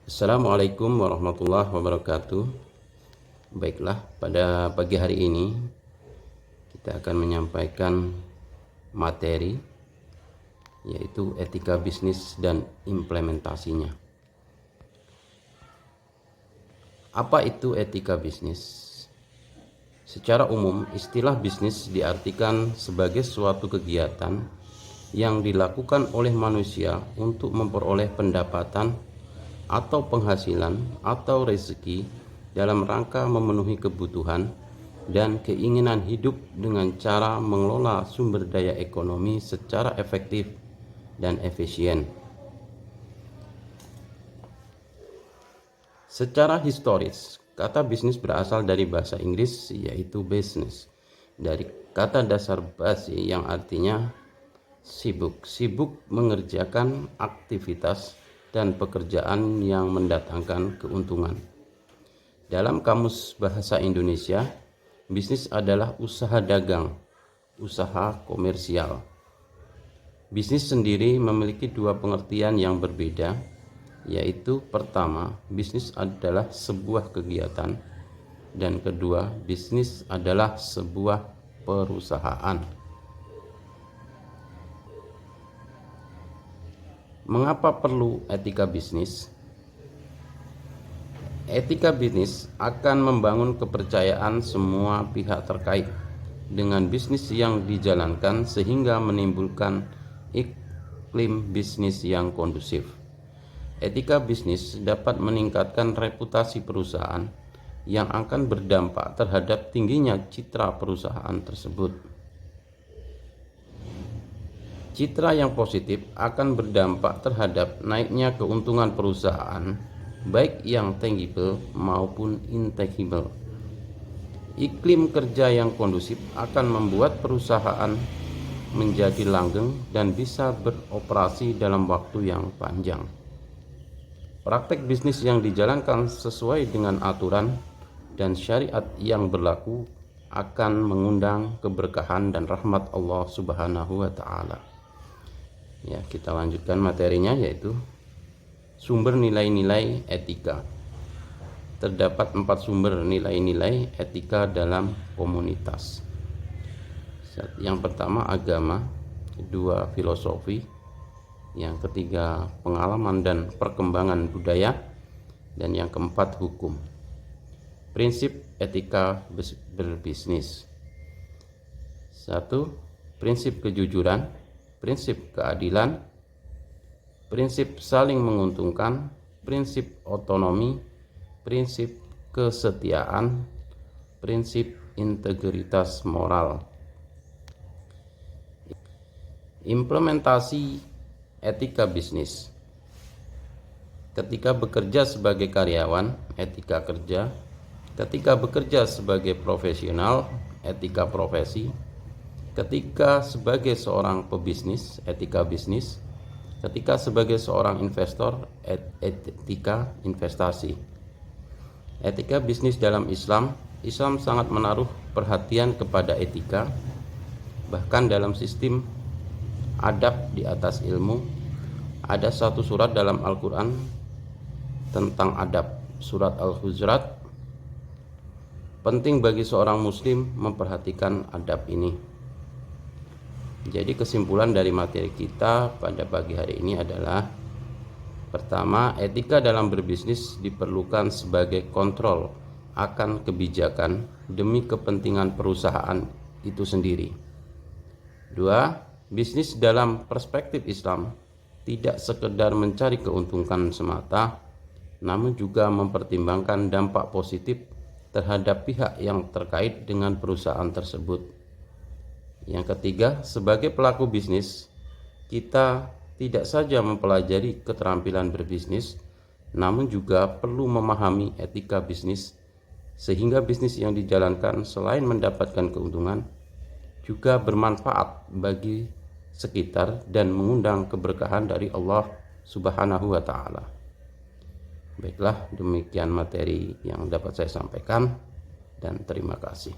Assalamualaikum warahmatullahi wabarakatuh. Baiklah, pada pagi hari ini kita akan menyampaikan materi yaitu etika bisnis dan implementasinya. Apa itu etika bisnis? Secara umum, istilah bisnis diartikan sebagai suatu kegiatan yang dilakukan oleh manusia untuk memperoleh pendapatan atau penghasilan atau rezeki dalam rangka memenuhi kebutuhan dan keinginan hidup dengan cara mengelola sumber daya ekonomi secara efektif dan efisien. Secara historis, kata bisnis berasal dari bahasa Inggris yaitu business, dari kata dasar basi yang artinya sibuk mengerjakan aktivitas dan pekerjaan yang mendatangkan keuntungan. Dalam Kamus Bahasa Indonesia, bisnis adalah usaha dagang, usaha komersial. Bisnis sendiri memiliki dua pengertian yang berbeda, yaitu pertama, bisnis adalah sebuah kegiatan, dan kedua, bisnis adalah sebuah perusahaan. Mengapa perlu etika bisnis? Etika bisnis akan membangun kepercayaan semua pihak terkait dengan bisnis yang dijalankan sehingga menimbulkan iklim bisnis yang kondusif. Etika bisnis dapat meningkatkan reputasi perusahaan yang akan berdampak terhadap tingginya citra perusahaan tersebut. Citra yang positif akan berdampak terhadap naiknya keuntungan perusahaan, baik yang tangible maupun intangible. Iklim kerja yang kondusif akan membuat perusahaan menjadi langgeng dan bisa beroperasi dalam waktu yang panjang. Praktek bisnis yang dijalankan sesuai dengan aturan dan syariat yang berlaku akan mengundang keberkahan dan rahmat Allah Subhanahu wa Ta'ala. Ya, kita lanjutkan materinya, yaitu sumber nilai-nilai etika. Terdapat 4 sumber nilai-nilai etika dalam komunitas. Yang pertama agama, kedua filosofi, yang ketiga pengalaman dan perkembangan budaya, dan yang keempat hukum. Prinsip etika berbisnis. 1. Prinsip kejujuran, prinsip keadilan, prinsip saling menguntungkan, prinsip otonomi, prinsip kesetiaan, prinsip integritas moral. Implementasi etika bisnis. Ketika bekerja sebagai karyawan, etika kerja. Ketika bekerja sebagai profesional, etika profesi. Ketika sebagai seorang pebisnis, etika bisnis. Ketika sebagai seorang investor, etika investasi. Etika bisnis dalam Islam sangat menaruh perhatian kepada etika. Bahkan dalam sistem adab di atas ilmu, ada satu surat dalam Al-Quran tentang adab, surat Al-Hujurat. Penting bagi seorang muslim memperhatikan adab ini. Jadi kesimpulan dari materi kita pada pagi hari ini adalah: pertama, etika dalam berbisnis diperlukan sebagai kontrol akan kebijakan demi kepentingan perusahaan itu sendiri. 2. Bisnis dalam perspektif Islam tidak sekedar mencari keuntungan semata, namun juga mempertimbangkan dampak positif terhadap pihak yang terkait dengan perusahaan tersebut. Yang ketiga, sebagai pelaku bisnis, kita tidak saja mempelajari keterampilan berbisnis, namun juga perlu memahami etika bisnis, sehingga bisnis yang dijalankan selain mendapatkan keuntungan, juga bermanfaat bagi sekitar dan mengundang keberkahan dari Allah Subhanahu wa Ta'ala. Baiklah, demikian materi yang dapat saya sampaikan, dan terima kasih.